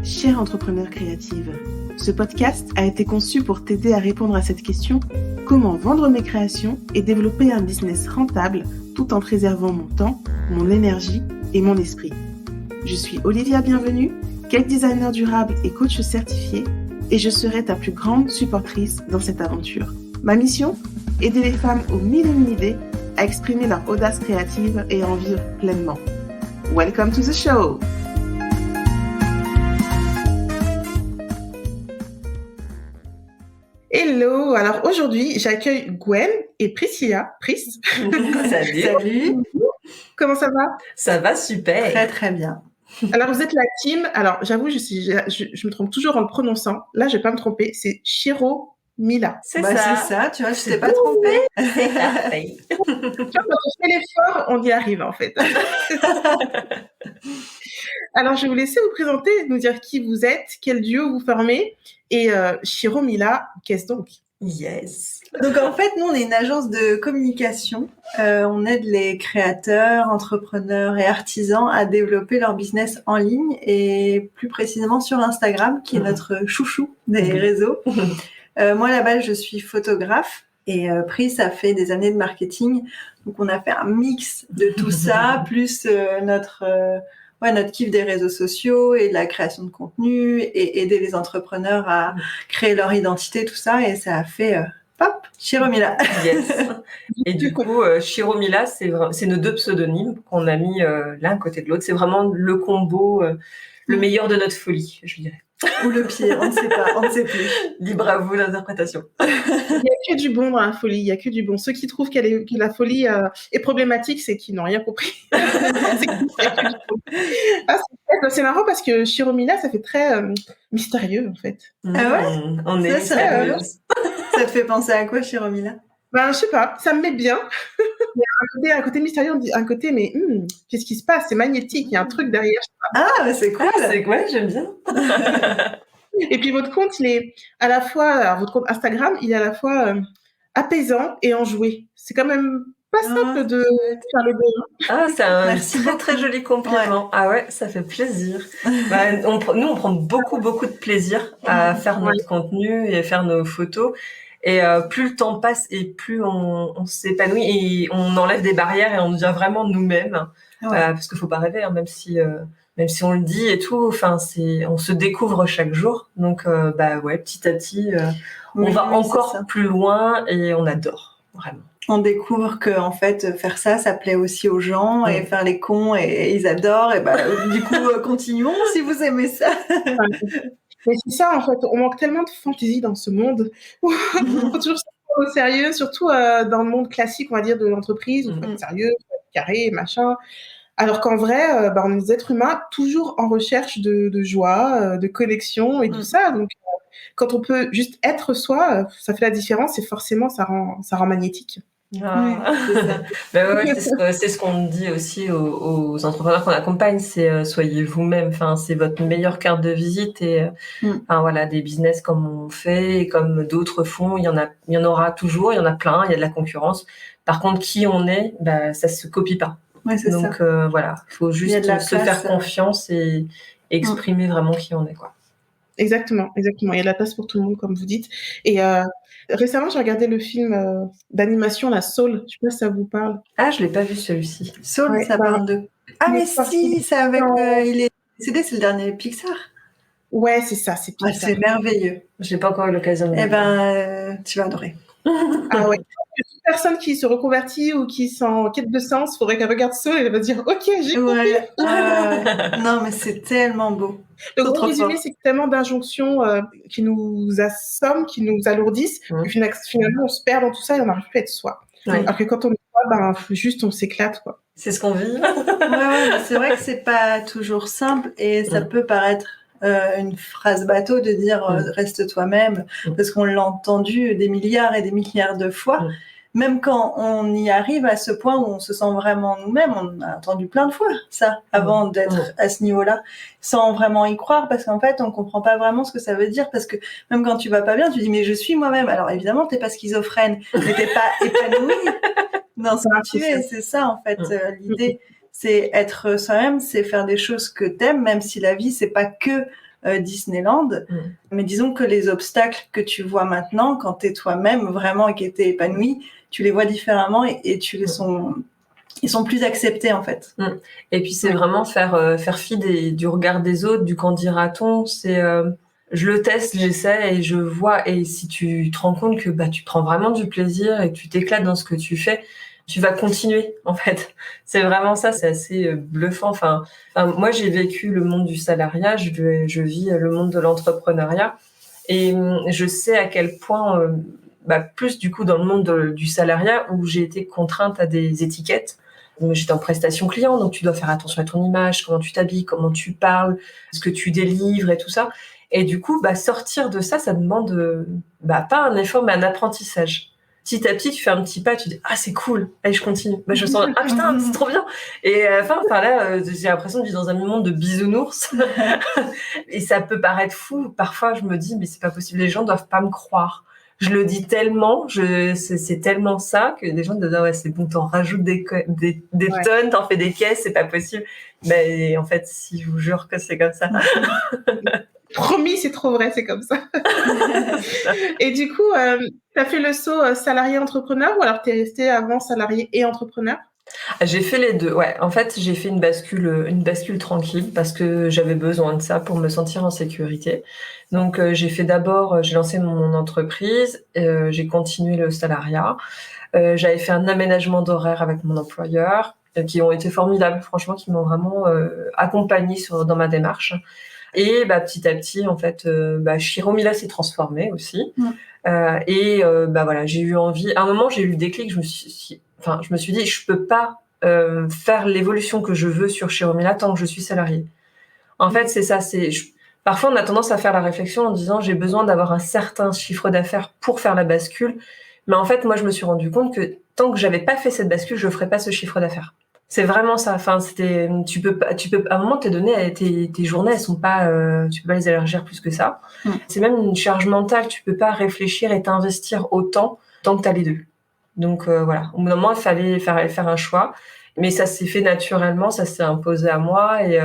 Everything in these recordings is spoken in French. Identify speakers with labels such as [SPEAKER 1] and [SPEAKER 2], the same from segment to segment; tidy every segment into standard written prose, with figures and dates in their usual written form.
[SPEAKER 1] Chère entrepreneur créative, ce podcast a été conçu pour t'aider à répondre à cette question: comment vendre mes créations et développer un business rentable tout en préservant mon temps, mon énergie et mon esprit. Je suis Olivia Bienvenue, cake designer durable et coach certifié, et je serai ta plus grande supportrice dans cette aventure. Ma mission? Aider les femmes aux mille et une idées à exprimer leur audace créative et à en vivre pleinement. Welcome to the show! Hello! Alors aujourd'hui, j'accueille Gwen et Priscilla. Pris.
[SPEAKER 2] Salut.
[SPEAKER 3] Salut.
[SPEAKER 1] Comment ça va?
[SPEAKER 2] Ça va super.
[SPEAKER 3] Très très bien.
[SPEAKER 1] Alors vous êtes la team. Alors j'avoue, je me trompe toujours en le prononçant. Là, je vais pas me tromper. C'est Shiro Mila.
[SPEAKER 2] C'est
[SPEAKER 3] C'est ça, tu vois, je t'ai pas trompée.
[SPEAKER 2] C'est parfait.
[SPEAKER 1] Quand on fait l'effort, on y arrive en fait. Alors je vais vous laisser vous présenter, nous dire qui vous êtes, quel duo vous formez. Et Shiro Mila, qu'est-ce donc?
[SPEAKER 2] Yes.
[SPEAKER 3] Donc en fait, nous, on est une agence de communication. On aide les créateurs, entrepreneurs et artisans à développer leur business en ligne et plus précisément sur Instagram, qui est notre chouchou des réseaux. Moi, là-bas, je suis photographe et Pris, ça fait des années de marketing. Donc, on a fait un mix de tout ça, plus notre kiff des réseaux sociaux et de la création de contenu et aider les entrepreneurs à créer leur identité, tout ça. Et ça a fait Shiro Mila.
[SPEAKER 2] Yes. Et du coup, Shiro Mila, c'est nos deux pseudonymes qu'on a mis l'un à côté de l'autre. C'est vraiment le combo, le meilleur de notre folie, je dirais.
[SPEAKER 3] Ou le pire, on ne sait pas, on ne sait plus.
[SPEAKER 2] Libre à vous l'interprétation.
[SPEAKER 1] Il n'y a que du bon dans la folie, il n'y a que du bon. Ceux qui trouvent que la folie est problématique, c'est qu'ils n'ont rien compris. C'est marrant parce que Shiro Mila, ça fait très mystérieux en fait.
[SPEAKER 3] Ah ouais?
[SPEAKER 2] On est
[SPEAKER 3] Ça te fait penser à quoi, Shiro Mila?
[SPEAKER 1] Ben, je sais pas, ça me met bien. Il y a un côté mystérieux, on dit un côté, mais qu'est-ce qui se passe? C'est magnétique, il y a un truc derrière.
[SPEAKER 3] Ah, mais c'est cool.
[SPEAKER 2] Ouais, j'aime bien.
[SPEAKER 1] Et puis votre compte, il est à la fois, alors, votre compte Instagram, il est à la fois apaisant et enjoué. C'est quand même pas simple de faire le beau.
[SPEAKER 2] Ah, c'est un
[SPEAKER 3] Merci
[SPEAKER 2] très
[SPEAKER 3] beaucoup.
[SPEAKER 2] très joli compliment. Ouais. Ah ouais, ça fait plaisir. Nous, on prend beaucoup de plaisir à faire notre contenu et à faire nos photos. Et plus le temps passe et plus on s'épanouit et on enlève des barrières et on devient vraiment nous-mêmes. Parce qu'il faut pas rêver, hein, même si on le dit et tout. Enfin, on se découvre chaque jour. Donc, petit à petit, on va encore plus loin et on adore vraiment.
[SPEAKER 3] On découvre que en fait faire ça plaît aussi aux gens et faire les cons et ils adorent et du coup continuons si vous aimez ça.
[SPEAKER 1] Mais c'est ça en fait, on manque tellement de fantaisie dans ce monde. Faut toujours se prendre au sérieux, surtout dans le monde classique, on va dire, de l'entreprise, où il faut être sérieux, faut être carré, machin. Alors qu'en vrai, on est des êtres humains toujours en recherche de joie, de connexion et tout ça. Donc quand on peut juste être soi, ça fait la différence et forcément ça rend magnétique.
[SPEAKER 2] Ah. Oui, c'est ce qu'on dit aussi aux entrepreneurs qu'on accompagne, c'est soyez vous-même. Enfin, c'est votre meilleure carte de visite et des business comme on fait et comme d'autres font, il y en aura toujours, il y en a plein, il y a de la concurrence. Par contre, qui on est, ça se copie pas.
[SPEAKER 3] Ouais, c'est
[SPEAKER 2] donc
[SPEAKER 3] ça.
[SPEAKER 2] il faut juste se faire confiance et exprimer vraiment qui on est, quoi.
[SPEAKER 1] Exactement. Il y a de la place pour tout le monde, comme vous dites. Et récemment, j'ai regardé le film d'animation, la Soul. Je sais pas si ça vous parle.
[SPEAKER 2] Ah, je l'ai pas vu celui-ci.
[SPEAKER 3] Soul, ça parle de... Ah, mais si, c'est avec... il est décédé, c'est le dernier Pixar.
[SPEAKER 1] Ouais, c'est ça, c'est Pixar.
[SPEAKER 3] C'est merveilleux.
[SPEAKER 2] Je n'ai pas encore eu l'occasion de
[SPEAKER 3] voir. Tu vas adorer.
[SPEAKER 1] Ah ouais. Toute personne qui se reconvertit ou qui s'en quête de sens, faudrait qu'elle regarde Soul et elle va se dire « Ok, j'ai compris ».
[SPEAKER 3] Non, mais c'est tellement beau.
[SPEAKER 1] Le gros résumé, c'est tellement d'injonctions qui nous assomment, qui nous alourdissent, que finalement, on se perd dans tout ça et on n'arrive plus à être soi. Alors que quand on est soi, juste on s'éclate, quoi.
[SPEAKER 2] C'est ce qu'on vit.
[SPEAKER 3] Mais c'est vrai que c'est pas toujours simple et ça peut paraître une phrase bateau de dire reste toi-même, parce qu'on l'a entendu des milliards et des milliards de fois. Même quand on y arrive à ce point où on se sent vraiment nous-mêmes, on a entendu plein de fois ça avant d'être à ce niveau-là, sans vraiment y croire, parce qu'en fait on comprend pas vraiment ce que ça veut dire, parce que même quand tu vas pas bien, tu dis mais je suis moi-même. Alors évidemment t'es pas schizophrène, mais t'es pas épanoui dans ce que tu es. C'est ça en fait l'idée, c'est être soi-même, c'est faire des choses que t'aimes, même si la vie c'est pas que Disneyland. Mais disons que les obstacles que tu vois maintenant, quand tu es toi-même vraiment et que tu es épanoui, tu les vois différemment et ils sont plus acceptés en fait.
[SPEAKER 2] Et puis c'est vraiment faire fi du regard des autres, du qu'en dira-t-on. C'est je le teste, j'essaie et je vois. Et si tu te rends compte que tu prends vraiment du plaisir et que tu t'éclates dans ce que tu fais, tu vas continuer en fait. C'est vraiment ça, c'est assez bluffant. Enfin, moi j'ai vécu le monde du salariat, je vis le monde de l'entrepreneuriat et je sais à quel point plus du coup dans le monde du salariat où j'ai été contrainte à des étiquettes. J'étais en prestation client, donc tu dois faire attention à ton image, comment tu t'habilles, comment tu parles, ce que tu délivres et tout ça. Et du coup, sortir de ça, ça demande pas un effort, mais un apprentissage. Petit à petit, tu fais un petit pas, tu dis c'est cool, allez je continue. Je sens putain c'est trop bien. Et là, j'ai l'impression de vivre dans un monde de bisounours. Et ça peut paraître fou. Parfois, je me dis mais c'est pas possible, les gens doivent pas me croire. Je le dis tellement, c'est tellement ça que les gens disent ouais c'est bon, t'en rajoutes des tonnes, t'en fais des caisses, c'est pas possible. Mais en fait, si je vous jure que c'est comme ça.
[SPEAKER 1] Promis, c'est trop vrai, c'est comme ça. Et du coup, t'as fait le saut salarié-entrepreneur ou alors t'es resté avant salarié et entrepreneur?
[SPEAKER 2] J'ai fait les deux, ouais. En fait, j'ai fait une bascule tranquille parce que j'avais besoin de ça pour me sentir en sécurité. Donc, j'ai lancé mon entreprise, j'ai continué le salariat. J'avais fait un aménagement d'horaire avec mon employeur, qui ont été formidables, franchement, qui m'ont vraiment accompagnée dans ma démarche. Et petit à petit, en fait, Chiromila s'est transformée aussi. Voilà, j'ai eu envie. À un moment, j'ai eu le déclic. Je me suis dit, je peux pas faire l'évolution que je veux sur Chiromila tant que je suis salariée. En fait, c'est ça. Parfois, on a tendance à faire la réflexion en disant, j'ai besoin d'avoir un certain chiffre d'affaires pour faire la bascule. Mais en fait, moi, je me suis rendu compte que tant que j'avais pas fait cette bascule, je ferais pas ce chiffre d'affaires. C'est vraiment ça. Enfin, tu peux à un moment t'es donné, tes journées, elles sont pas, tu peux pas les élargir plus que ça. C'est même une charge mentale. Tu peux pas réfléchir et t'investir autant tant que t'as les deux. Donc voilà. Au bout d'un moment, il fallait faire un choix. Mais ça s'est fait naturellement, ça s'est imposé à moi et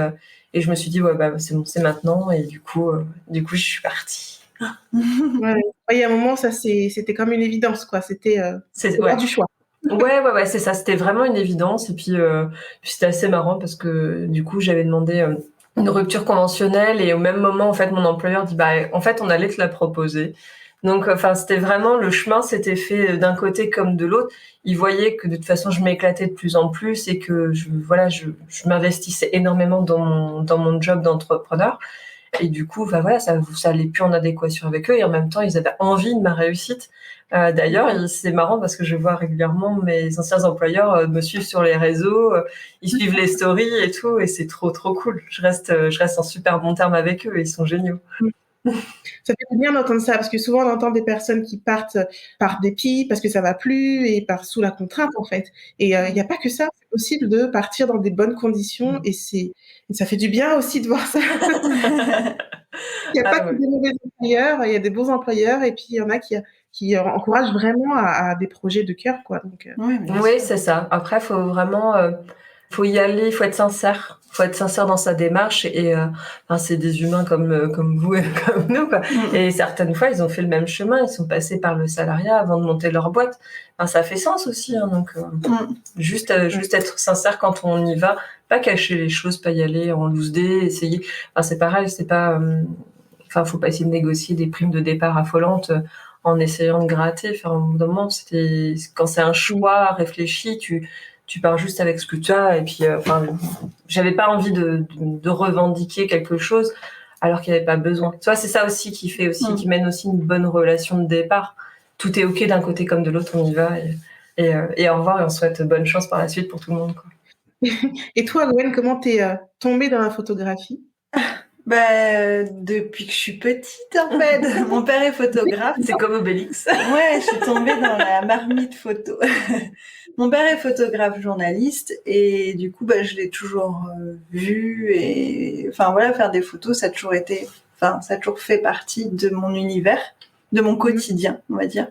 [SPEAKER 2] je me suis dit c'est bon, c'est maintenant. Et du coup, je suis partie.
[SPEAKER 1] Ouais, il y a un moment, ça c'était comme une évidence, quoi. C'était du choix.
[SPEAKER 2] Ouais, c'est ça. C'était vraiment une évidence. Et puis c'était assez marrant parce que du coup, j'avais demandé une rupture conventionnelle et au même moment, en fait, mon employeur dit en fait, on allait te la proposer. Donc, c'était vraiment le chemin s'était fait d'un côté comme de l'autre. Il voyait que de toute façon, je m'éclatais de plus en plus et que je m'investissais énormément dans mon job d'entrepreneur. Et du coup, ça allait plus en adéquation avec eux. Et en même temps, ils avaient envie de ma réussite. D'ailleurs, c'est marrant parce que je vois régulièrement mes anciens employeurs me suivent sur les réseaux, ils suivent les stories et tout, et c'est trop trop cool. Je reste en super bon terme avec eux, ils sont géniaux.
[SPEAKER 1] Ça fait bien d'entendre ça parce que souvent on entend des personnes qui partent par dépit parce que ça va plus et sous la contrainte en fait. Et il n'y a pas que ça, c'est possible de partir dans des bonnes conditions et ça fait du bien aussi de voir ça. Il n'y a pas que des mauvais employeurs, il y a des bons employeurs et puis il y en a qui encouragent vraiment à des projets de cœur, quoi. Donc,
[SPEAKER 2] oui, c'est ça. Après, faut vraiment, faut y aller, faut être sincère. Faut être sincère dans sa démarche et c'est des humains comme vous et comme nous, quoi. Et certaines fois, ils ont fait le même chemin. Ils sont passés par le salariat avant de monter leur boîte. Ça fait sens aussi. Donc, juste être sincère quand on y va. Pas cacher les choses, pas y aller en loose day, essayer. C'est pareil, c'est pas. Faut pas essayer de négocier des primes de départ affolantes en essayant de gratter. Au bout d'un moment, quand c'est un choix réfléchi, tu pars juste avec ce que tu as. Et puis, j'avais pas envie de revendiquer quelque chose alors qu'il n'y avait pas besoin. Tu vois, c'est ça aussi qui fait aussi, qui mène aussi une bonne relation de départ. Tout est ok d'un côté comme de l'autre, on y va et au revoir et on souhaite bonne chance par la suite pour tout le monde, quoi.
[SPEAKER 1] Et toi, Gwen, comment t'es tombée dans la photographie?
[SPEAKER 3] Depuis que je suis petite, en fait. Mon père est photographe.
[SPEAKER 2] C'est comme Obélix.
[SPEAKER 3] Ouais, je suis tombée dans la marmite photo. Mon père est photographe journaliste et du coup, je l'ai toujours vu et faire des photos, ça a toujours fait partie de mon univers, de mon quotidien, on va dire.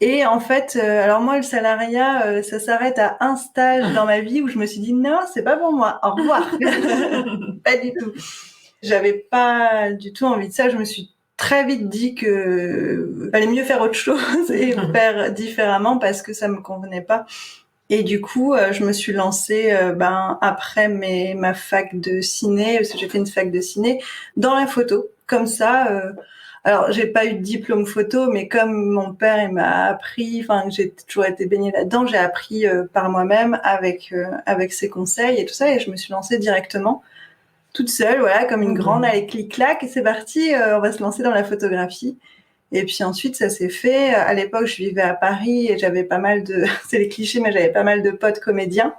[SPEAKER 3] Et en fait, alors moi, le salariat, ça s'arrête à un stage dans ma vie où je me suis dit non, c'est pas pour moi. Au revoir. Pas du tout. J'avais pas du tout envie de ça. Je me suis très vite dit que fallait mieux faire autre chose et faire différemment parce que ça me convenait pas. Et du coup, je me suis lancée après ma fac de ciné, parce que j'ai fait une fac de ciné, dans la photo. Comme ça, alors j'ai pas eu de diplôme photo, mais comme mon père il m'a appris, enfin j'ai toujours été baignée là-dedans, j'ai appris par moi-même avec ses conseils et tout ça, et je me suis lancée directement, toute seule, voilà, comme une grande, allez clic-clac, et c'est parti, on va se lancer dans la photographie. Et puis ensuite, ça s'est fait. À l'époque, je vivais à Paris et j'avais pas mal de, c'est les clichés, mais j'avais pas mal de potes comédiens.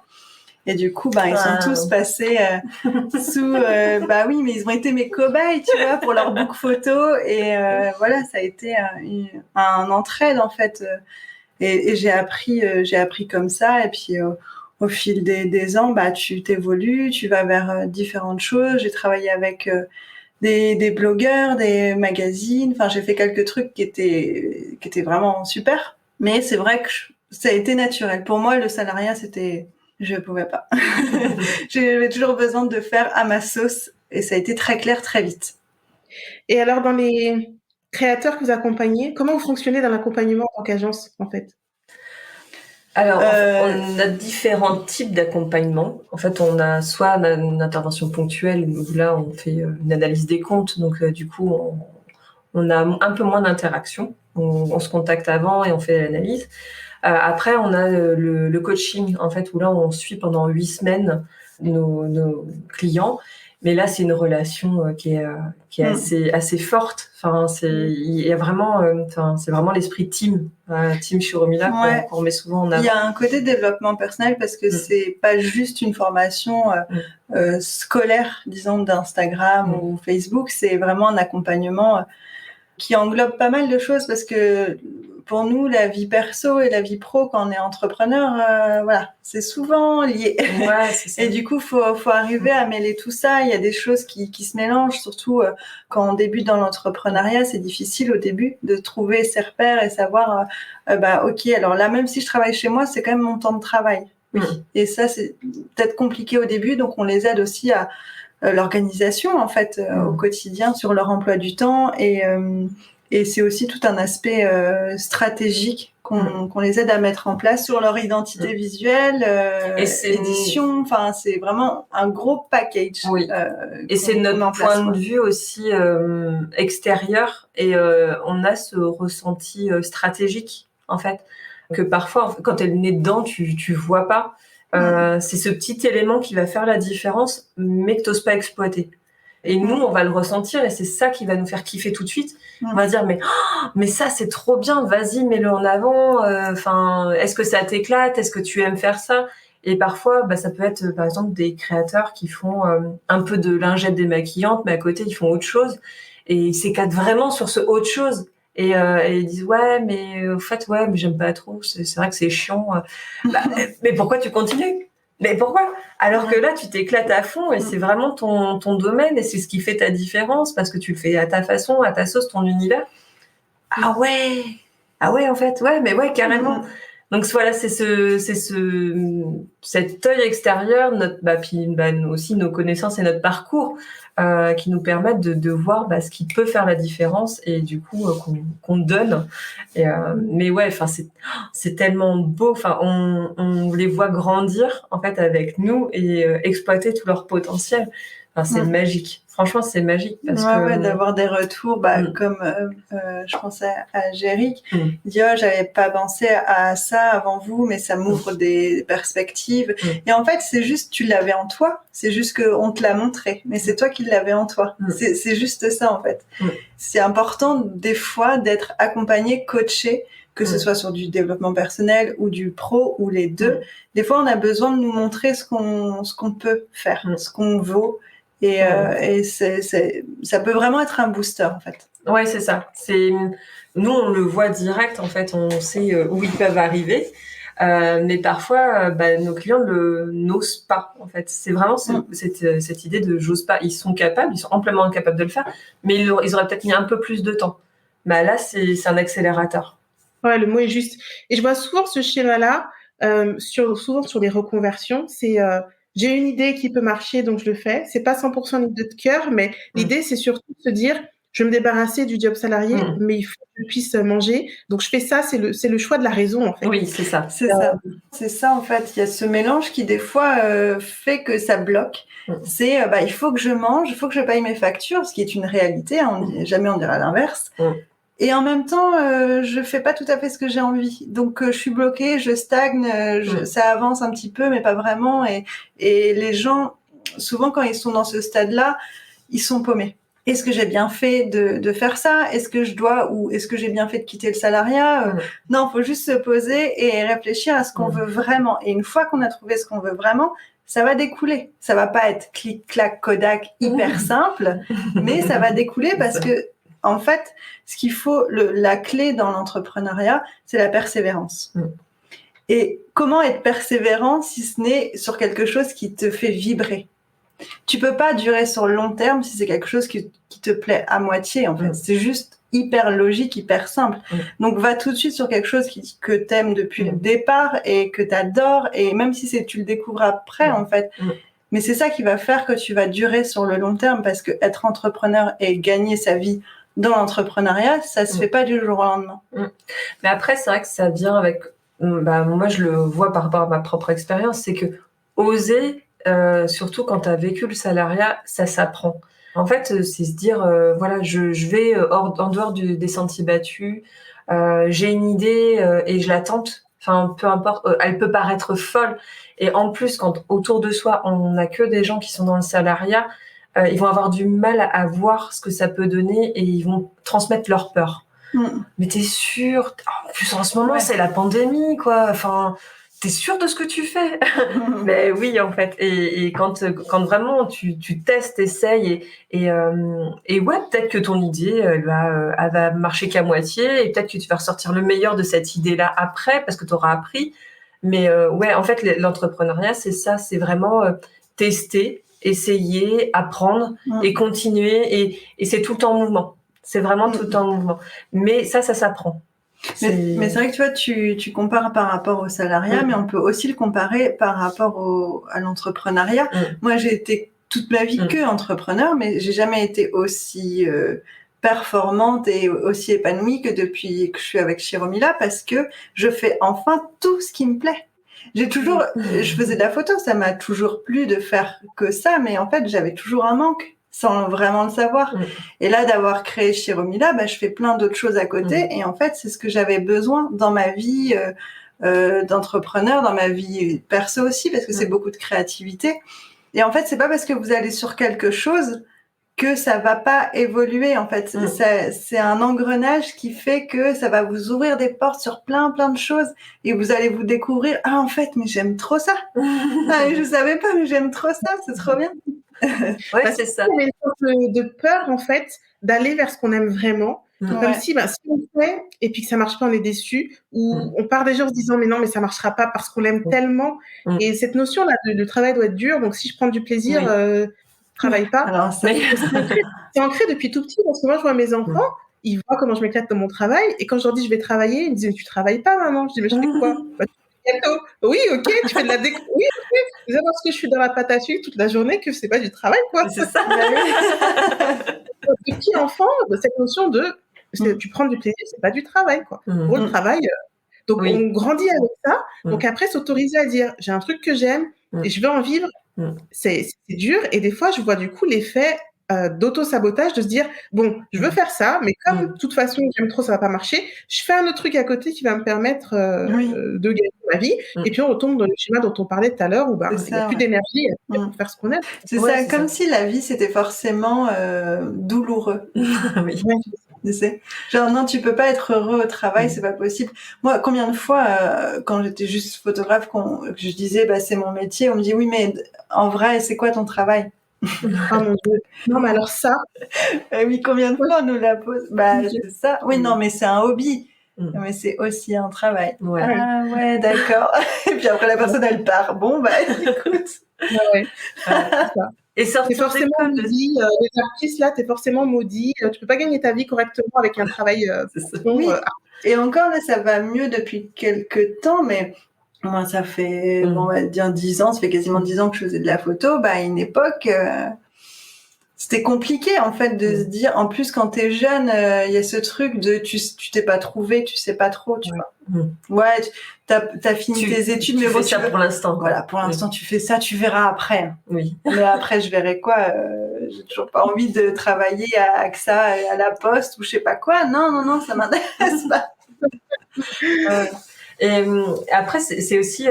[SPEAKER 3] Et du coup, ils sont tous passés sous, oui, mais ils ont été mes cobayes, tu vois, pour leur book photo. Et voilà, ça a été un entraide en fait. Et j'ai appris comme ça. Et puis au fil des ans, tu t'évolues, tu vas vers différentes choses. J'ai travaillé avec des blogueurs, des magazines. Enfin, j'ai fait quelques trucs qui étaient vraiment super. Mais c'est vrai que ça a été naturel. Pour moi, le salariat, je pouvais pas. J'avais toujours besoin de faire à ma sauce et ça a été très clair très vite.
[SPEAKER 1] Et alors, dans les créateurs que vous accompagnez, comment vous fonctionnez dans l'accompagnement en tant qu'agence, en fait?
[SPEAKER 2] Alors, on a différents types d'accompagnement. En fait, on a soit une intervention ponctuelle où là, on fait une analyse des comptes. Donc, du coup, on a un peu moins d'interaction. On se contacte avant et on fait l'analyse. Après, on a le coaching, en fait, où là, on suit pendant 8 semaines nos clients. Mais là, c'est une relation qui est assez forte. Enfin, il y a vraiment, c'est vraiment l'esprit team chez Romila qu'on met souvent en avant.
[SPEAKER 3] Il y a un côté développement personnel parce que c'est pas juste une formation scolaire, disons, d'Instagram ou Facebook. C'est vraiment un accompagnement qui englobe pas mal de choses parce que pour nous, la vie perso et la vie pro, quand on est entrepreneur, c'est souvent lié.
[SPEAKER 2] Ouais, c'est ça.
[SPEAKER 3] Et du coup, faut arriver à mêler tout ça. Il y a des choses qui se mélangent, surtout quand on débute dans l'entrepreneuriat. C'est difficile au début de trouver ses repères et savoir, ok, alors là, même si je travaille chez moi, c'est quand même mon temps de travail. Oui. Et ça, c'est peut-être compliqué au début, donc on les aide aussi à l'organisation, en fait, au quotidien sur leur emploi du temps et c'est aussi tout un aspect stratégique qu'on les aide à mettre en place sur leur identité visuelle, édition. Enfin, c'est vraiment un gros package.
[SPEAKER 2] Oui. Et c'est notre point de vue aussi extérieur. Et on a ce ressenti stratégique, en fait, que parfois, quand t'es le nez dedans, tu vois pas. C'est ce petit élément qui va faire la différence, mais que t'oses pas exploiter. Et nous, on va le ressentir et c'est ça qui va nous faire kiffer tout de suite. On va dire, mais ça, c'est trop bien, vas-y, mets-le en avant. Est-ce que ça t'éclate? Est-ce que tu aimes faire ça? Et parfois, ça peut être, par exemple, des créateurs qui font un peu de lingette démaquillante, mais à côté, ils font autre chose. Et ils s'éclatent vraiment sur ce autre chose. Et ils disent, ouais, mais au fait, ouais, mais j'aime pas trop. C'est vrai que c'est chiant. Mais pourquoi tu continues? Mais pourquoi? Alors que là, tu t'éclates à fond et c'est vraiment ton domaine et c'est ce qui fait ta différence parce que tu le fais à ta façon, à ta sauce, ton univers. Ah ouais, en fait, ouais, mais ouais, carrément. Donc voilà, c'est cet œil extérieur, puis aussi nos connaissances et notre parcours qui nous permettent de voir ce qui peut faire la différence et du coup qu'on donne. Et, mais ouais, c'est tellement beau. Enfin, on les voit grandir en fait avec nous et exploiter tout leur potentiel. Enfin, c'est magique. Franchement, c'est magique parce que
[SPEAKER 3] d'avoir des retours, comme je pensais à Géric, il dit j'avais pas pensé à ça avant vous, mais ça m'ouvre des perspectives. Et en fait, c'est juste tu l'avais en toi, c'est juste que on te l'a montré, mais c'est toi qui l'avais en toi. C'est juste ça en fait. C'est important des fois d'être accompagné, coaché, que ce soit sur du développement personnel ou du pro ou les deux. Des fois, on a besoin de nous montrer ce qu'on peut faire, ce qu'on vaut. Et ça peut vraiment être un booster, en fait.
[SPEAKER 2] Ouais, c'est ça. Nous, on le voit direct, en fait. On sait où ils peuvent arriver. Mais parfois, nos clients n'osent pas, en fait. C'est vraiment cette idée de j'ose pas. Ils sont capables, ils sont amplement capables de le faire, mais ils auraient peut-être mis un peu plus de temps. Là, c'est un accélérateur.
[SPEAKER 1] Ouais, le mot est juste. Et je vois souvent ce schéma-là, souvent sur les reconversions, c'est j'ai une idée qui peut marcher, donc je le fais. C'est pas 100% l'idée de cœur, mais l'idée, c'est surtout de se dire, je vais me débarrasser du job salarié, mais il faut que je puisse manger. Donc, je fais ça, c'est le choix de la raison, en fait.
[SPEAKER 2] Oui, c'est ça.
[SPEAKER 3] C'est ça, en fait. Il y a ce mélange qui, des fois, fait que ça bloque. C'est, il faut que je mange, il faut que je paye mes factures, ce qui est une réalité. Hein, jamais on dira l'inverse. Et en même temps, je fais pas tout à fait ce que j'ai envie. Donc, je suis bloquée, je stagne, ça avance un petit peu, mais pas vraiment. Et les gens, souvent, quand ils sont dans ce stade-là, ils sont paumés. Est-ce que j'ai bien fait de faire ça? Est-ce que je dois, ou est-ce que j'ai bien fait de quitter le salariat? Non, faut juste se poser et réfléchir à ce qu'on veut vraiment. Et une fois qu'on a trouvé ce qu'on veut vraiment, ça va découler. Ça va pas être clic, clac, Kodak, hyper simple, mais ça va découler parce que, en fait, ce qu'il faut, la clé dans l'entrepreneuriat, c'est la persévérance. Et comment être persévérant si ce n'est sur quelque chose qui te fait vibrer? Tu peux pas durer sur le long terme si c'est quelque chose qui te plaît à moitié, en fait. C'est juste hyper logique, hyper simple. Donc, va tout de suite sur quelque chose que t'aimes depuis le départ et que t'adores, et même si tu le découvres après, en fait. Mais c'est ça qui va faire que tu vas durer sur le long terme, parce que être entrepreneur et gagner sa vie dans l'entrepreneuriat, ça se fait pas du jour au lendemain.
[SPEAKER 2] Mais après, c'est vrai que ça vient avec... moi, je le vois par rapport à ma propre expérience, c'est que oser... surtout quand tu as vécu le salariat, ça s'apprend. En fait, c'est se dire, voilà, je vais en dehors des sentiers battus, j'ai une idée et je la tente. Enfin, peu importe, elle peut paraître folle. Et en plus, quand autour de soi, on n'a que des gens qui sont dans le salariat, ils vont avoir du mal à voir ce que ça peut donner et ils vont transmettre leur peur. Mais t'es sûre? En plus, en ce moment, c'est la pandémie, quoi. Enfin... T'es sûr de ce que tu fais? Mais oui, en fait. Et quand vraiment tu testes, essayes et ouais, peut-être que ton idée, elle va marcher qu'à moitié et peut-être que tu vas ressortir le meilleur de cette idée-là après parce que tu auras appris. Mais ouais, en fait, l'entrepreneuriat, c'est ça. C'est vraiment tester, essayer, apprendre et continuer. Et c'est tout le temps en mouvement. C'est vraiment tout le temps en mouvement. Mais ça s'apprend.
[SPEAKER 3] Mais c'est vrai que tu vois, tu compares par rapport au salariat, mais on peut aussi le comparer par rapport à l'entrepreneuriat. Moi, j'ai été toute ma vie que entrepreneur, mais j'ai jamais été aussi performante et aussi épanouie que depuis que je suis avec Chiromila, parce que je fais enfin tout ce qui me plaît. Je faisais de la photo, ça m'a toujours plu de faire que ça, mais en fait, j'avais toujours un manque, sans vraiment le savoir. Et là, d'avoir créé Chiromila, je fais plein d'autres choses à côté. Et en fait, c'est ce que j'avais besoin dans ma vie d'entrepreneur, dans ma vie perso aussi, parce que c'est beaucoup de créativité. Et en fait, c'est pas parce que vous allez sur quelque chose que ça va pas évoluer. En fait, c'est un engrenage qui fait que ça va vous ouvrir des portes sur plein de choses. Et vous allez vous découvrir, ah, en fait, mais j'aime trop ça. Ah, je savais pas, mais j'aime trop ça. C'est trop bien.
[SPEAKER 2] Ouais, c'est ça.
[SPEAKER 1] Il y a une sorte de peur, en fait, d'aller vers ce qu'on aime vraiment. Comme si on le fait et puis que ça marche pas, on est déçu. Ou on part déjà en se disant, mais non, mais ça marchera pas parce qu'on l'aime tellement. Et cette notion-là de travail doit être dure. Donc, si je prends du plaisir, je travaille pas.
[SPEAKER 3] Alors,
[SPEAKER 1] c'est ancré depuis tout petit parce que moi, je vois mes enfants, ils voient comment je m'éclate dans mon travail. Et quand je leur dis, je vais travailler, ils me disent, mais tu travailles pas, maman. Je dis, mais je fais quoi? Gâteau. Oui, ok, tu fais de la déco. Oui, ok. C'est parce que je suis dans la pâte à sucre toute la journée que c'est pas du travail, quoi.
[SPEAKER 2] C'est ça.
[SPEAKER 1] Petit enfant, cette notion de tu prends du plaisir, c'est pas du travail, quoi. Pour le travail. Donc, on grandit avec ça. Donc, après, s'autoriser à dire, j'ai un truc que j'aime et je veux en vivre, c'est dur. Et des fois, je vois du coup l'effet d'auto-sabotage de se dire, bon, je veux faire ça, mais comme de toute façon, j'aime trop, ça va pas marcher, je fais un autre truc à côté qui va me permettre de gagner ma vie. Et puis, on retombe dans le schéma dont on parlait tout à l'heure où il n'y a plus d'énergie pour faire ce qu'on aime.
[SPEAKER 3] C'est ça, comme si la vie, c'était forcément douloureux.
[SPEAKER 2] Oui.
[SPEAKER 3] Tu sais, genre non, tu peux pas être heureux au travail, c'est pas possible. Moi, combien de fois quand j'étais juste photographe, que je disais c'est mon métier, on me dit oui, mais en vrai, c'est quoi ton travail?
[SPEAKER 1] Oh mon Dieu. Non, mais alors ça.
[SPEAKER 3] Oui, combien de fois on nous la pose? C'est ça. Oui, non, mais c'est un hobby. Mais c'est aussi un travail. Ah ouais, d'accord. Et puis après la personne elle part. Bon écoute.
[SPEAKER 1] C'est ça. Et t'es forcément maudit, les artistes là, t'es forcément maudit. Tu peux pas gagner ta vie correctement avec un travail.
[SPEAKER 3] Oui. Et encore là, ça va mieux depuis quelques temps, mais Moi, ça fait, on va dire 10 ans, ça fait quasiment 10 ans que je faisais de la photo. Bah, à une époque, c'était compliqué, en fait, de se dire, en plus, quand t'es jeune, il y a ce truc de, tu t'es pas trouvé, tu sais pas trop, tu vois. Ouais, t'as fini tes études, mais
[SPEAKER 2] bon, tu fais ça pour l'instant.
[SPEAKER 3] Voilà, pour l'instant, tu fais ça, tu verras après.
[SPEAKER 2] Oui.
[SPEAKER 3] Mais après, je verrai quoi. J'ai toujours pas envie de travailler à AXA, à la Poste ou je sais pas quoi. Non, ça m'intéresse pas.
[SPEAKER 2] Et après, c'est aussi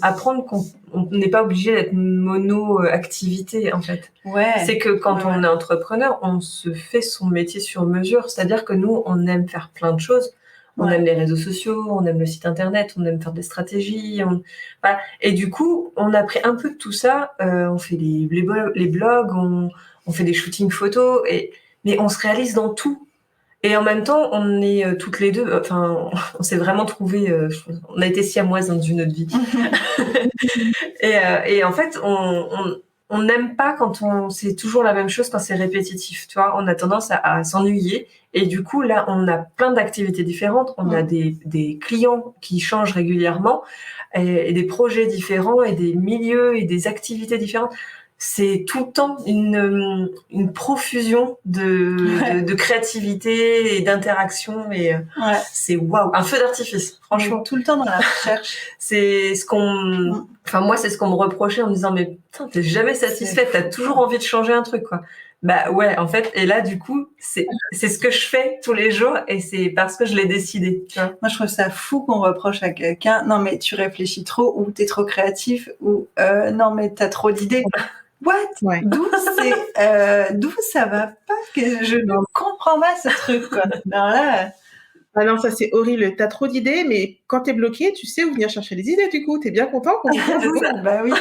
[SPEAKER 2] apprendre qu'on n'est pas obligé d'être mono-activité, en fait.
[SPEAKER 3] Ouais.
[SPEAKER 2] C'est que quand on est entrepreneur, on se fait son métier sur mesure. C'est-à-dire que nous, on aime faire plein de choses. On aime les réseaux sociaux, on aime le site internet, on aime faire des stratégies. Voilà. Et du coup, on a pris un peu de tout ça. On fait les blogs, on fait des shootings photos, mais on se réalise dans tout. Et en même temps, on est toutes les deux, enfin, on s'est vraiment trouvés, on a été siamoises dans une autre vie. Et en fait, on n'aime pas quand c'est toujours la même chose, quand c'est répétitif, tu vois. On a tendance à s'ennuyer. Et du coup, là, on a plein d'activités différentes. On a des clients qui changent régulièrement et des projets différents et des milieux et des activités différentes. C'est tout le temps une profusion de créativité et d'interaction et c'est waouh, un feu d'artifice, franchement.
[SPEAKER 3] Tout le temps dans la recherche.
[SPEAKER 2] C'est ce qu'on, enfin moi c'est ce qu'on me reprochait en me disant mais putain t'es jamais satisfaite, t'as toujours envie de changer un truc quoi. Bah ouais en fait et là du coup c'est ce que je fais tous les jours et c'est parce que je l'ai décidé. Tu vois.
[SPEAKER 3] Moi je trouve ça fou qu'on reproche à quelqu'un non mais tu réfléchis trop ou t'es trop créatif ou non mais t'as trop d'idées. What? Ouais. D'où ça va pas que je ne comprends pas ce truc quoi. Alors là.
[SPEAKER 1] Ah non, ça c'est horrible. T'as trop d'idées, mais quand t'es bloqué, tu sais où venir chercher les idées. Du coup, t'es bien content qu'on
[SPEAKER 3] Bah oui.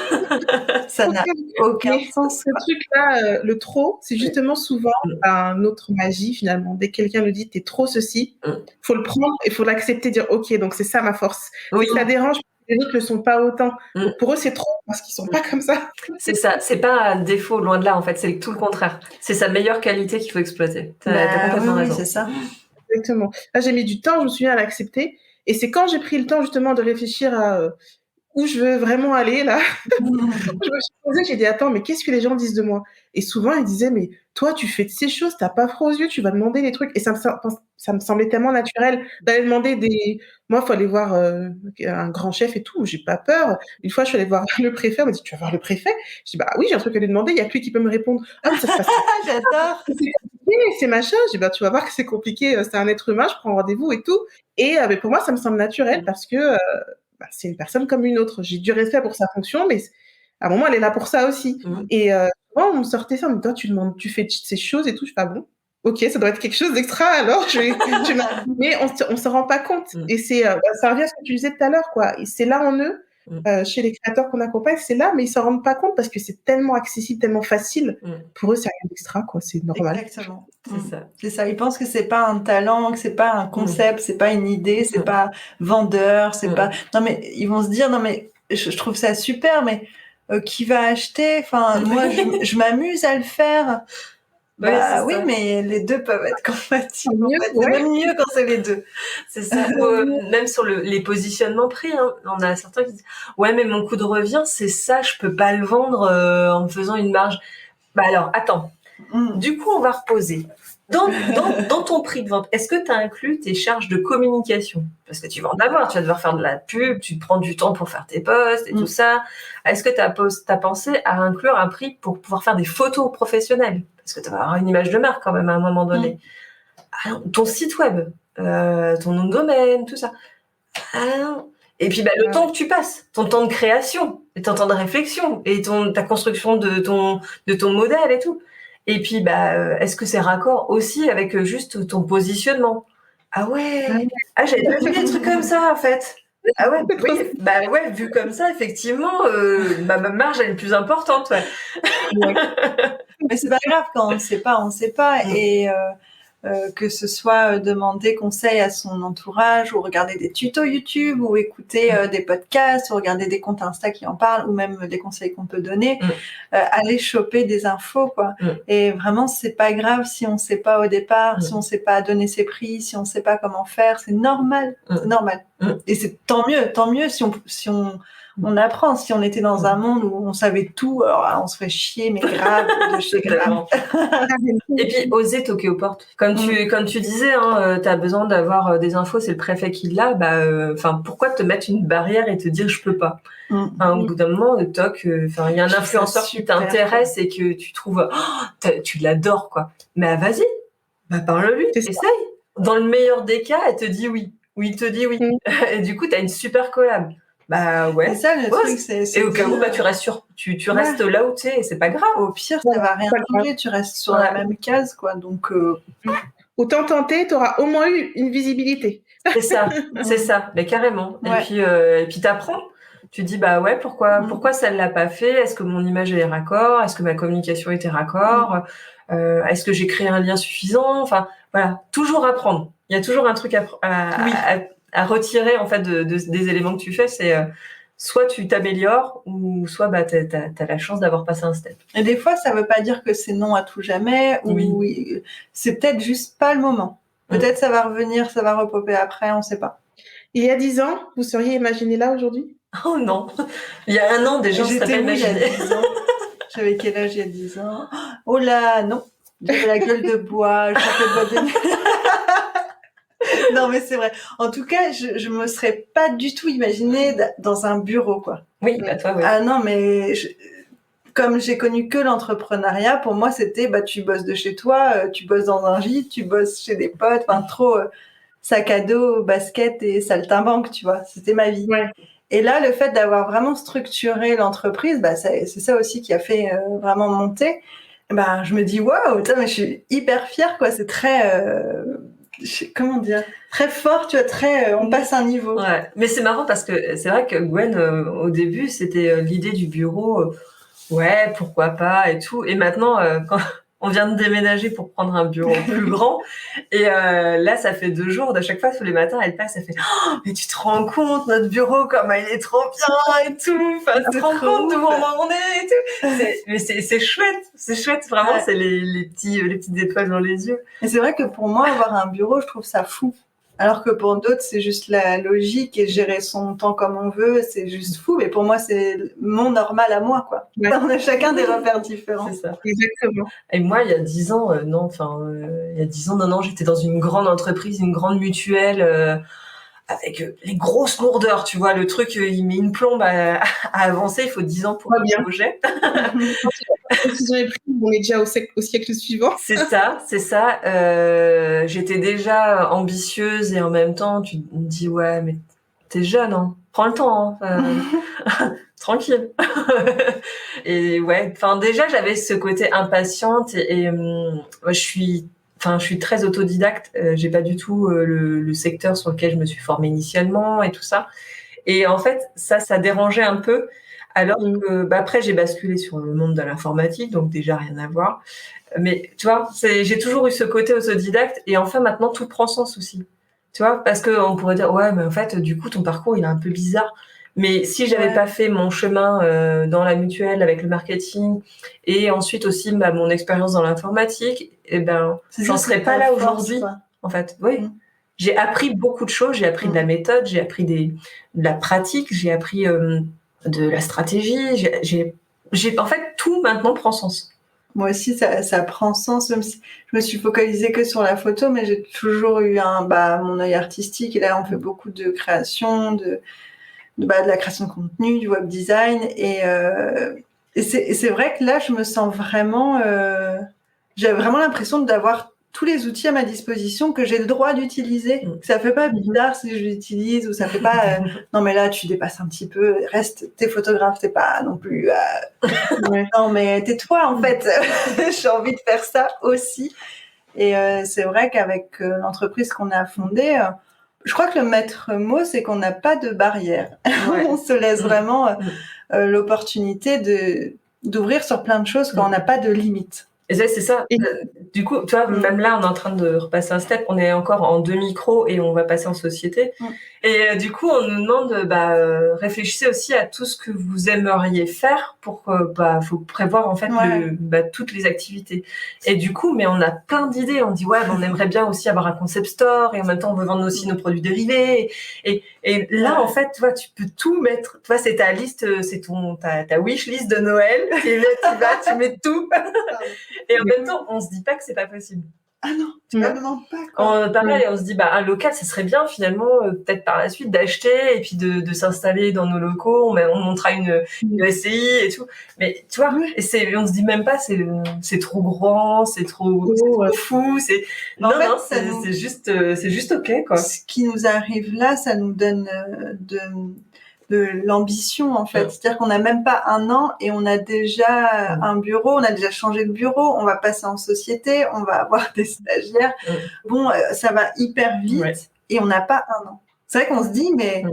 [SPEAKER 3] Ça n'a aucun sens.
[SPEAKER 1] Ce truc-là, le trop, c'est justement souvent un autre magie finalement. Dès que quelqu'un nous dit t'es trop ceci, faut le prendre et faut l'accepter, dire ok, donc c'est ça ma force. Oui. Si ça dérange. Les autres ne le sont pas autant. Donc pour eux, c'est trop parce qu'ils sont pas comme ça.
[SPEAKER 2] C'est ça. C'est pas un défaut, loin de là, en fait. C'est tout le contraire. C'est sa meilleure qualité qu'il faut exploiter. T'as complètement raison.
[SPEAKER 3] Oui, c'est ça.
[SPEAKER 1] Exactement. Là, j'ai mis du temps, je me souviens, à l'accepter. Et c'est quand j'ai pris le temps, justement, de réfléchir à où je veux vraiment aller, là. Je me suis posée, j'ai dit, attends, mais qu'est-ce que les gens disent de moi? Et souvent, ils disaient, mais toi, tu fais de ces choses, t'as pas froid aux yeux, tu vas demander des trucs. Et ça me semblait tellement naturel d'aller demander Moi, il faut aller voir un grand chef et tout, j'ai pas peur. Une fois, je suis allée voir le préfet, on m'a dit, tu vas voir le préfet? Je dis, bah oui, j'ai un truc à lui demander, il y a que lui qui peut me répondre. Ah, mais ça se passe.
[SPEAKER 3] J'adore.
[SPEAKER 1] C'est machin. Je dis, bah, tu vas voir que c'est compliqué, c'est un être humain, je prends rendez-vous et tout. Et mais pour moi, ça me semble naturel parce que c'est une personne comme une autre. J'ai du respect pour sa fonction, mais à un moment, elle est là pour ça aussi. Et souvent, on me sortait ça, on me dit, toi, tu fais ces choses et tout. Je fais, ah bon, ok, ça doit être quelque chose d'extra, alors mais on se rend pas compte. Et ça revient à ce que tu disais tout à l'heure, quoi. Et c'est là en eux, chez les créateurs qu'on accompagne, c'est là, mais ils s'en rendent pas compte parce que c'est tellement accessible, tellement facile. Pour eux, c'est rien d'extra, quoi. C'est normal.
[SPEAKER 3] Exactement. C'est ça. Ils pensent que c'est pas un talent, que c'est pas un concept, c'est pas une idée, c'est pas vendeur, c'est pas. Non mais ils vont se dire non mais je trouve ça super, mais qui va acheter? Enfin moi je m'amuse à le faire. Bah oui, mais les deux peuvent être compatibles. C'est même mieux quand c'est les deux.
[SPEAKER 2] C'est ça. Même sur les positionnements prix, hein, on a certains qui disent ouais, mais mon coût de revient, c'est ça, je peux pas le vendre en me faisant une marge. Bah alors, attends. Du coup, on va reposer. Dans ton prix de vente, est-ce que tu as inclus tes charges de communication? Parce que tu vas en avoir, tu vas devoir faire de la pub, tu te prends du temps pour faire tes posts et tout ça. Est-ce que tu as pensé à inclure un prix pour pouvoir faire des photos professionnelles? Parce que tu vas avoir une image de marque quand même à un moment donné. Alors, ton site web, ton nom de domaine, tout ça. Et puis le temps que tu passes, ton temps de création, et ton temps de réflexion, et ta construction de ton modèle et tout. Et puis, est-ce que c'est raccord aussi avec juste ton positionnement? Ah ouais, j'avais pas vu des trucs comme ça, en fait. Ah ouais, oui, vu comme ça, effectivement, ma marge, elle est plus importante, ouais.
[SPEAKER 3] Mais c'est pas grave, quand on ne sait pas, on ne sait pas. Et que ce soit demander conseil à son entourage ou regarder des tutos YouTube ou écouter des podcasts ou regarder des comptes Insta qui en parlent ou même des conseils qu'on peut donner, aller choper des infos, quoi. Et vraiment, c'est pas grave si on sait pas au départ, si on sait pas donner ses prix, si on sait pas comment faire, c'est normal, c'est normal. Et c'est tant mieux si on apprend. Si on était dans un monde où on savait tout, alors là, on se ferait chier, mais grave, de chez grave.
[SPEAKER 2] Et puis, oser toquer aux portes. Comme tu disais, t'as besoin d'avoir des infos, c'est le préfet qui l'a, pourquoi te mettre une barrière et te dire je peux pas? Au bout d'un moment, toc, il y a un influenceur qui t'intéresse et que tu trouves, tu l'adores, quoi. Mais vas-y, parle-lui, essaye. Dans le meilleur des cas, elle te dit oui. Oui, il te dit oui. Et du coup, t'as une super collab. Ouais.
[SPEAKER 3] C'est ça le truc,
[SPEAKER 2] et au cas où, tu restes tu restes là où tu es, et c'est pas grave.
[SPEAKER 3] Au pire, ça va rien changer, tu restes sur la même case, quoi. Donc,
[SPEAKER 1] autant tenter, tu auras au moins eu une visibilité.
[SPEAKER 2] C'est ça, mais carrément. Et puis t'apprends. Tu dis pourquoi ça ne l'a pas fait? Est-ce que mon image est raccord? Est-ce que ma communication était raccord? Est-ce que j'ai créé un lien suffisant? Enfin, voilà, toujours apprendre. Il y a toujours un truc à retirer en fait des éléments que tu fais. C'est soit tu t'améliores ou soit t'as la chance d'avoir passé un step.
[SPEAKER 3] Et des fois, ça veut pas dire que c'est non à tout jamais ou c'est peut-être juste pas le moment. Peut-être ça va revenir, ça va repopper après, on sait pas.
[SPEAKER 1] Il y a 10 ans, vous seriez imaginé là aujourd'hui?
[SPEAKER 2] Oh non, il y a un an déjà, je serais pas imaginé.
[SPEAKER 3] Il y a 10 ans. J'avais quel âge il y a 10 ans? Oh là, non. J'avais la gueule de bois, je chantais de Non, mais c'est vrai. En tout cas, je me serais pas du tout imaginée dans un bureau, quoi.
[SPEAKER 2] Oui, toi, oui.
[SPEAKER 3] Ah non, mais comme j'ai connu que l'entrepreneuriat, pour moi, c'était, tu bosses de chez toi, tu bosses dans un gîte, tu bosses chez des potes, trop sac à dos, basket et saltimbanque, tu vois. C'était ma vie.
[SPEAKER 1] Ouais.
[SPEAKER 3] Et là, le fait d'avoir vraiment structuré l'entreprise, c'est ça aussi qui a fait vraiment monter. Je me dis, waouh, mais je suis hyper fière, quoi. C'est très, comment dire, très fort, tu vois, très, on passe un niveau.
[SPEAKER 2] Ouais. Mais c'est marrant parce que c'est vrai que Gwen, au début, c'était l'idée du bureau, ouais, pourquoi pas et tout. Et maintenant, quand on vient de déménager pour prendre un bureau plus grand, et là, ça fait 2 jours, à chaque fois, tous les matins, elle passe, elle fait, oh, mais tu te rends compte, notre bureau, comme il est trop bien et tout. Enfin, tu te rends compte de où on est et tout. Mais c'est chouette, vraiment, c'est les petites étoiles dans les yeux.
[SPEAKER 3] Et c'est vrai que pour moi, avoir un bureau, je trouve ça fou. Alors que pour d'autres, c'est juste la logique et gérer son temps comme on veut, c'est juste fou. Mais pour moi, c'est mon normal à moi, quoi. Ouais. On a chacun des repères différents.
[SPEAKER 2] C'est ça.
[SPEAKER 1] Exactement.
[SPEAKER 2] Et moi, il y a 10 ans, non, j'étais dans une grande entreprise, une grande mutuelle, avec les grosses lourdeurs, tu vois, le truc, il met une plombe à avancer, il faut 10 ans pour un projet.
[SPEAKER 1] On est déjà au siècle suivant.
[SPEAKER 2] C'est ça. J'étais déjà ambitieuse et en même temps, tu me dis, ouais, mais t'es jeune, hein. Prends le temps, hein. Tranquille. Et ouais, déjà, j'avais ce côté impatiente et je suis très autodidacte. J'ai pas du tout le secteur sur lequel je me suis formée initialement et tout ça. Et en fait, ça dérangeait un peu. Alors que après, j'ai basculé sur le monde de l'informatique, donc déjà rien à voir. Mais tu vois, j'ai toujours eu ce côté autodidacte et enfin maintenant tout prend sens aussi. Tu vois, parce que on pourrait dire ouais, mais en fait, du coup, ton parcours il est un peu bizarre. Mais si j'avais pas fait mon chemin dans la mutuelle avec le marketing et ensuite aussi mon expérience dans l'informatique, j'en serais pas là aujourd'hui. En fait, oui. J'ai appris beaucoup de choses. J'ai appris de la méthode, j'ai appris de la pratique, j'ai appris de la stratégie. En fait, tout maintenant prend sens.
[SPEAKER 3] Moi aussi, ça prend sens, même si je me suis focalisée que sur la photo, mais j'ai toujours eu mon œil artistique. Et là, on fait beaucoup de création, de la création de contenu, du web design. Et c'est vrai que là, je me sens vraiment... j'ai vraiment l'impression d'avoir tous les outils à ma disposition que j'ai le droit d'utiliser. Ça fait pas bizarre si je l'utilise ou ça fait pas non mais là tu dépasses un petit peu, t'es photographe, t'es pas non plus non mais tais-toi en fait. J'ai envie de faire ça aussi. Et c'est vrai qu'avec l'entreprise qu'on a fondée, je crois que le maître mot c'est qu'on n'a pas de barrière. Ouais. On se laisse vraiment l'opportunité d'ouvrir sur plein de choses quand on n'a pas de limite.
[SPEAKER 2] Et ça, c'est ça.
[SPEAKER 1] Et
[SPEAKER 2] Du coup, tu vois, même là, on est en train de repasser un step. On est encore en 2 micros et on va passer en société. Et du coup, on nous demande, réfléchissez aussi à tout ce que vous aimeriez faire pour que, faut prévoir en fait toutes les activités. Et du coup, mais on a plein d'idées. On dit on aimerait bien aussi avoir un concept store et en même temps on veut vendre aussi nos produits dérivés. Et là, en fait, tu vois, tu peux tout mettre. Tu vois, c'est ta liste, c'est ta wish list de Noël. Et là, tu mets tout. Et en même temps, on se dit pas que c'est pas possible.
[SPEAKER 3] Ah non, tu ne demandes pas quoi.
[SPEAKER 2] Pareil, on se dit un local, ce serait bien finalement, peut-être par la suite d'acheter et puis de s'installer dans nos locaux. On montera une SCI et tout. Mais tu vois, et on se dit même pas c'est trop grand, c'est trop fou. C'est juste ok quoi.
[SPEAKER 3] Ce qui nous arrive là, ça nous donne de l'ambition en fait. C'est-à-dire qu'on n'a même pas 1 an et on a déjà un bureau, on a déjà changé de bureau, on va passer en société, on va avoir des stagiaires. Bon, ça va hyper vite et on n'a pas 1 an. C'est vrai qu'on se dit mais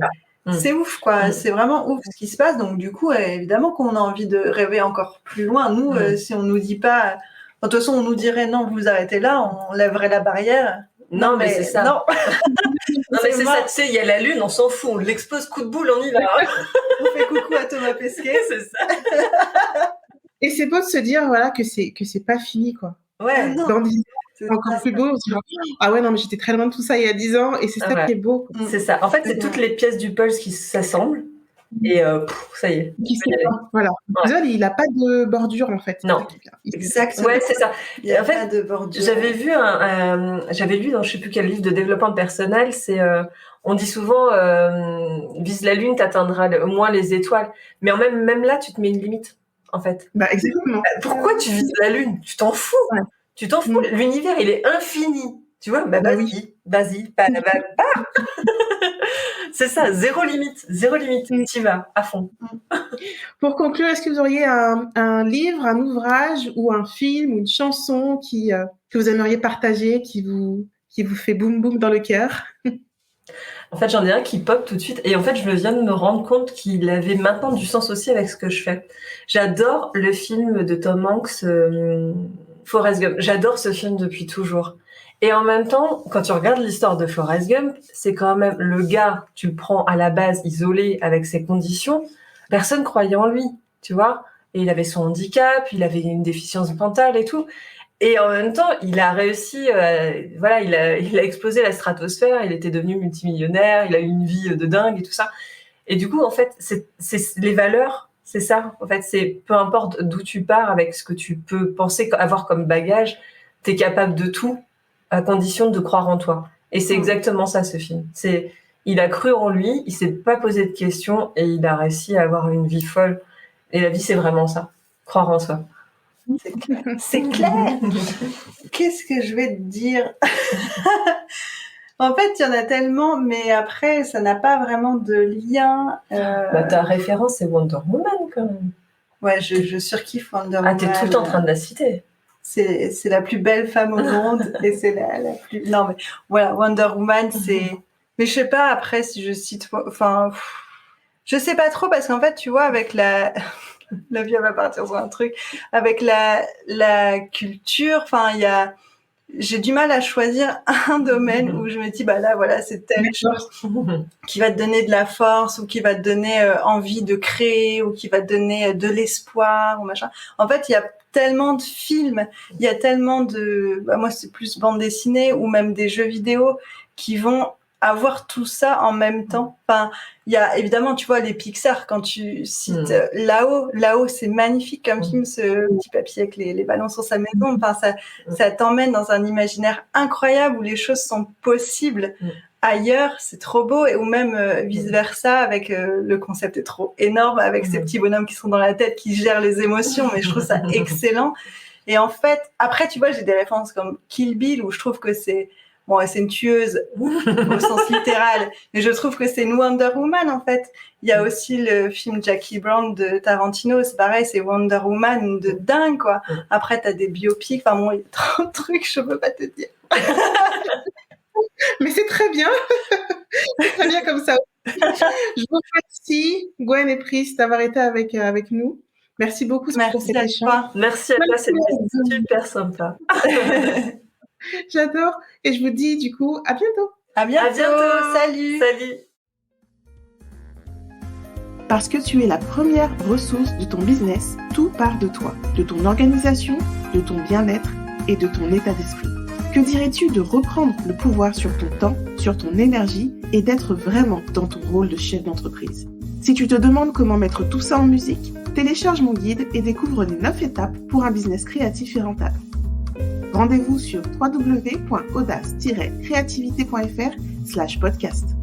[SPEAKER 3] c'est ouf quoi, c'est vraiment ouf ce qui se passe. Donc du coup, évidemment qu'on a envie de rêver encore plus loin. Nous, si on nous dit pas, de toute façon on nous dirait non, vous arrêtez là, on lèverait la barrière.
[SPEAKER 2] Non, mais c'est ça.
[SPEAKER 3] Non.
[SPEAKER 2] Non, mais c'est ça, tu sais, il y a la lune, on s'en fout, on l'expose, coup de boule, on y va.
[SPEAKER 3] On fait coucou à Thomas Pesquet.
[SPEAKER 2] C'est ça.
[SPEAKER 1] Et c'est beau de se dire que c'est pas fini quoi.
[SPEAKER 2] Ouais.
[SPEAKER 1] Dans 10 ans, c'est encore plus beau. On se dit ah ouais non mais j'étais très loin de tout ça il y a 10 ans et c'est ça qui est beau. Quoi.
[SPEAKER 2] C'est ça. En fait, c'est toutes les pièces du puzzle qui s'assemblent et ça y est.
[SPEAKER 1] Voilà. Le puzzle il a pas de bordure en fait.
[SPEAKER 2] Non.
[SPEAKER 3] Exactement.
[SPEAKER 2] Ouais, c'est ça.
[SPEAKER 3] Il y a
[SPEAKER 2] en fait,
[SPEAKER 3] pas de bordure.
[SPEAKER 2] J'avais lu dans je sais plus quel livre de développement personnel, c'est on dit souvent vise la lune, t'atteindras au moins les étoiles. Mais même là, tu te mets une limite en fait.
[SPEAKER 1] Exactement.
[SPEAKER 2] Pourquoi tu vises la lune? Tu t'en fous. Ouais. Tu t'en fous. L'univers, il est infini. Tu vois, vas-y, pas. C'est ça, zéro limite. Tu vas à fond.
[SPEAKER 1] Pour conclure, est-ce que vous auriez un livre, un ouvrage ou un film ou une chanson que vous aimeriez partager, qui vous fait boum boum dans le cœur?
[SPEAKER 2] En fait, j'en ai un qui pop tout de suite. Et en fait, je viens de me rendre compte qu'il avait maintenant du sens aussi avec ce que je fais. J'adore le film de Tom Hanks, Forrest Gump. J'adore ce film depuis toujours. Et en même temps, quand tu regardes l'histoire de Forrest Gump, c'est quand même le gars, tu le prends à la base isolé avec ses conditions. Personne croyait en lui, tu vois. Et il avait son handicap, il avait une déficience mentale et tout. Et en même temps, il a réussi, il a explosé la stratosphère, il était devenu multimillionnaire, il a eu une vie de dingue et tout ça. Et du coup, en fait, c'est les valeurs, c'est ça. En fait, c'est peu importe d'où tu pars avec ce que tu peux penser avoir comme bagage, t'es capable de tout à condition de croire en toi. Et c'est exactement ça, ce film. Il a cru en lui, il s'est pas posé de questions et il a réussi à avoir une vie folle. Et la vie, c'est vraiment ça. Croire en soi.
[SPEAKER 3] C'est clair. Qu'est-ce que je vais te dire? En fait, il y en a tellement, mais après, ça n'a pas vraiment de lien.
[SPEAKER 2] Ta référence, c'est Wonder Woman, quand même.
[SPEAKER 3] Ouais, je surkiffe Wonder Woman.
[SPEAKER 2] Ah, t'es tout le temps en train de la citer.
[SPEAKER 3] C'est la plus belle femme au monde et c'est la plus... Non, mais voilà, Wonder Woman, c'est... Mais je sais pas, après, si je cite... Enfin, je sais pas trop, parce qu'en fait, tu vois, avec la... La vie, elle va partir sur un truc. Avec la culture, enfin, j'ai du mal à choisir un domaine où je me dis, là, voilà, c'est telle chose qui va te donner de la force ou qui va te donner envie de créer ou qui va te donner de l'espoir ou machin. En fait, il y a tellement de films, il y a tellement de... moi, c'est plus bande dessinée ou même des jeux vidéo qui vont avoir tout ça en même temps. Enfin, il y a évidemment, tu vois, les Pixar, quand tu cites là-haut, c'est magnifique comme film, ce petit papier avec les ballons sur sa maison. Enfin, ça t'emmène dans un imaginaire incroyable où les choses sont possibles. Ailleurs, c'est trop beau, ou même vice-versa, avec le concept est trop énorme, avec ces petits bonhommes qui sont dans la tête, qui gèrent les émotions, mais je trouve ça excellent. Et en fait, après, tu vois, j'ai des références comme Kill Bill, où je trouve que c'est une tueuse au sens littéral, mais je trouve que c'est une Wonder Woman, en fait. Il y a aussi le film Jackie Brown de Tarantino, c'est pareil, c'est Wonder Woman de dingue, quoi. Après, t'as des biopics, enfin bon, il y a trop de trucs, je peux pas te dire.
[SPEAKER 1] Mais c'est très bien. C'est très bien comme ça. Je vous remercie, Gwen et Pris, d'avoir été avec nous. Merci beaucoup pour
[SPEAKER 3] Merci
[SPEAKER 1] cet
[SPEAKER 3] à
[SPEAKER 1] échange.
[SPEAKER 3] toi.
[SPEAKER 2] Merci à toi, c'était super sympa.
[SPEAKER 1] J'adore. Et je vous dis du coup à bientôt.
[SPEAKER 3] À bientôt.
[SPEAKER 2] À bientôt.
[SPEAKER 3] Salut.
[SPEAKER 2] Salut.
[SPEAKER 1] Parce que tu es la première ressource de ton business, tout part de toi, de ton organisation, de ton bien-être et de ton état d'esprit. Que dirais-tu de reprendre le pouvoir sur ton temps, sur ton énergie et d'être vraiment dans ton rôle de chef d'entreprise? Si tu te demandes comment mettre tout ça en musique, télécharge mon guide et découvre les 9 étapes pour un business créatif et rentable. Rendez-vous sur www.audace-creativité.fr/podcast.